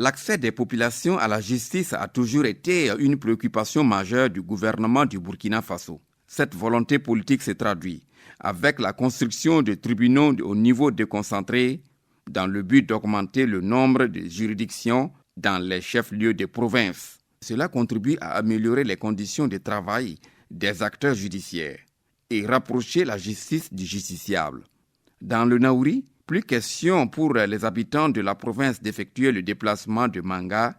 L'accès des populations à la justice a toujours été une préoccupation majeure du gouvernement du Burkina Faso. Cette volonté politique se traduit avec la construction de tribunaux au niveau déconcentré dans le but d'augmenter le nombre de juridictions dans les chefs-lieux de province. Cela contribue à améliorer les conditions de travail des acteurs judiciaires et rapprocher la justice du justiciable. Dans le Naouri, plus question pour les habitants de la province d'effectuer le déplacement de Manga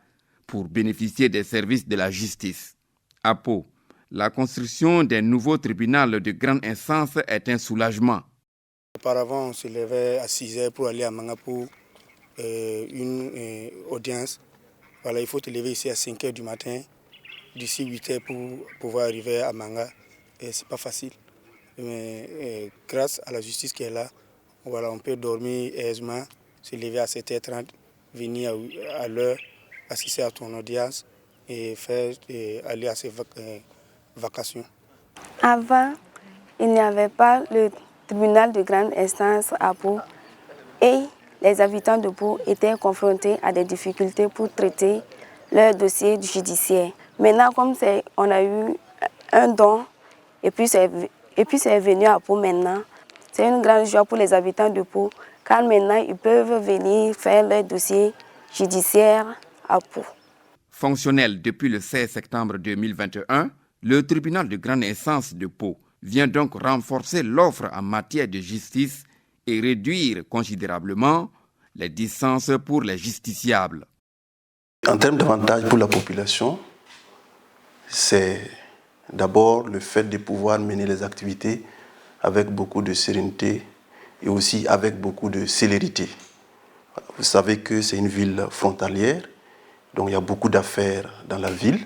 pour bénéficier des services de la justice. À Pau, la construction d'un nouveau tribunal de grande instance est un soulagement. Auparavant, on se levait à 6 heures pour aller à Manga pour une audience. Voilà, il faut te lever ici à 5 heures du matin, d'ici 8 heures pour pouvoir arriver à Manga. Et c'est pas facile. Mais grâce à la justice qui est là, voilà, on peut dormir aisément, se lever à 7h30, venir à l'heure, assister à ton audience et aller à ses vacations. Avant, il n'y avait pas le tribunal de grande instance à Pau et les habitants de Pau étaient confrontés à des difficultés pour traiter leurs dossiers judiciaires. Maintenant, comme on a eu un don et puis c'est venu à Pau maintenant, c'est une grande joie pour les habitants de Pau, car maintenant ils peuvent venir faire leurs dossiers judiciaires à Pau. Fonctionnel depuis le 16 septembre 2021, le tribunal de grande instance de Pau vient donc renforcer l'offre en matière de justice et réduire considérablement les distances pour les justiciables. En termes d'avantages pour la population, c'est d'abord le fait de pouvoir mener les activités avec beaucoup de sérénité et aussi avec beaucoup de célérité. Vous savez que c'est une ville frontalière, donc il y a beaucoup d'affaires dans la ville.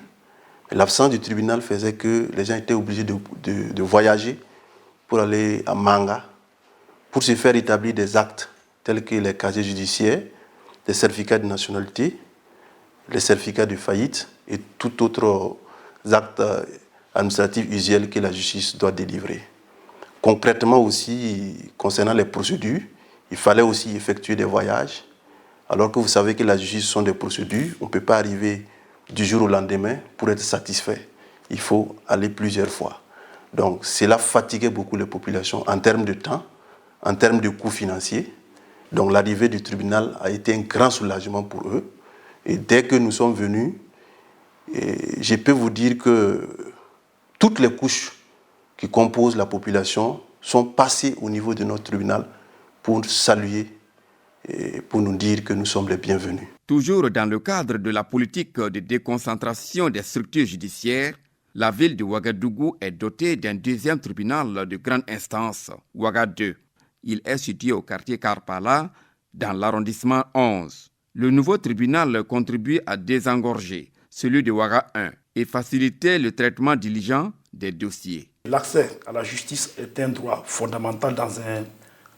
L'absence du tribunal faisait que les gens étaient obligés de voyager pour aller à Manga, pour se faire établir des actes tels que les casiers judiciaires, les certificats de nationalité, les certificats de faillite et tout autre acte administratif usuel que la justice doit délivrer. Concrètement aussi, concernant les procédures, il fallait aussi effectuer des voyages, alors que vous savez que la justice sont des procédures, on ne peut pas arriver du jour au lendemain pour être satisfait. Il faut aller plusieurs fois. Donc cela fatiguait beaucoup les populations en termes de temps, en termes de coûts financiers. Donc l'arrivée du tribunal a été un grand soulagement pour eux. Et dès que nous sommes venus, je peux vous dire que toutes les couches qui composent la population sont passées au niveau de notre tribunal pour saluer et pour nous dire que nous sommes les bienvenus. Toujours dans le cadre de la politique de déconcentration des structures judiciaires, la ville de Ouagadougou est dotée d'un deuxième tribunal de grande instance, Ouaga 2. Il est situé au quartier Karpala, dans l'arrondissement 11. Le nouveau tribunal contribue à désengorger celui de Ouaga 1 et faciliter le traitement diligent des dossiers. L'accès à la justice est un droit fondamental dans un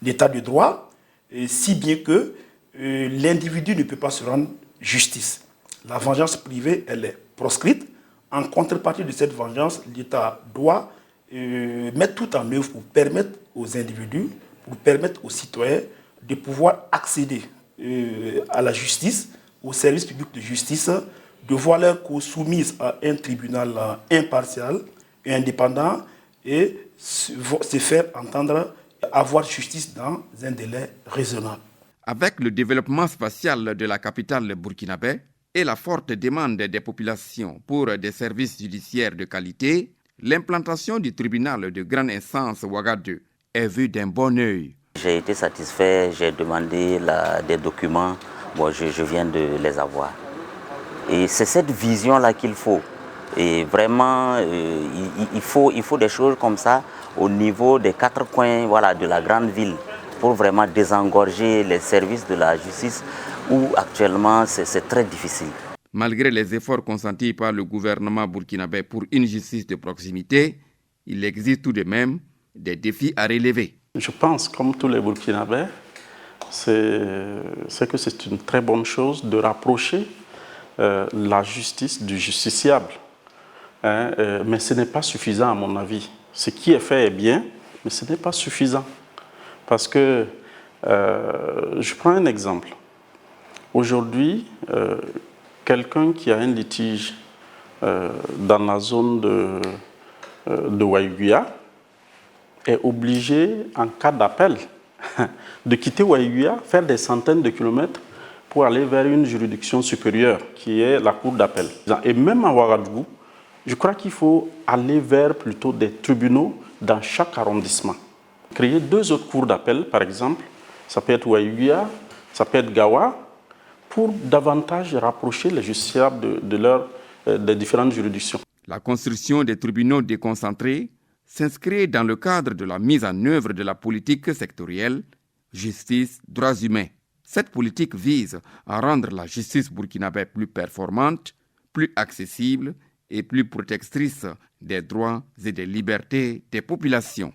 état de droit, si bien que l'individu ne peut pas se rendre justice. La vengeance privée, elle est proscrite. En contrepartie de cette vengeance, l'État doit mettre tout en œuvre pour permettre aux individus, pour permettre aux citoyens de pouvoir accéder à la justice, au service public de justice, de voir leur cause soumise à un tribunal impartial et indépendant et se faire entendre, avoir justice dans un délai raisonnable. Avec le développement spatial de la capitale burkinabé et la forte demande des populations pour des services judiciaires de qualité, l'implantation du tribunal de grande instance Ouaga 2 est vue d'un bon œil. J'ai été satisfait, j'ai demandé des documents, je viens de les avoir. Et c'est cette vision-là qu'il faut. Et vraiment, il faut des choses comme ça au niveau des 4 coins de la grande ville pour vraiment désengorger les services de la justice où actuellement c'est très difficile. Malgré les efforts consentis par le gouvernement burkinabé pour une justice de proximité, il existe tout de même des défis à relever. Je pense, comme tous les Burkinabés, c'est que c'est une très bonne chose de rapprocher la justice du justiciable. Mais ce n'est pas suffisant à mon avis. Ce qui est fait est bien, mais ce n'est pas suffisant. Parce que, je prends un exemple. Aujourd'hui, quelqu'un qui a un litige dans la zone de Waiguya est obligé, en cas d'appel, de quitter Waiguya, faire des centaines de kilomètres pour aller vers une juridiction supérieure, qui est la cour d'appel. Et même à Ouagadougou, je crois qu'il faut aller vers plutôt des tribunaux dans chaque arrondissement. Créer 2 autres cours d'appel, par exemple, ça peut être Waiguya, ça peut être Gawa, pour davantage rapprocher les justiciables des différentes juridictions. La construction des tribunaux déconcentrés s'inscrit dans le cadre de la mise en œuvre de la politique sectorielle justice, droits humains. Cette politique vise à rendre la justice burkinabé plus performante, plus accessible et plus protectrice des droits et des libertés des populations.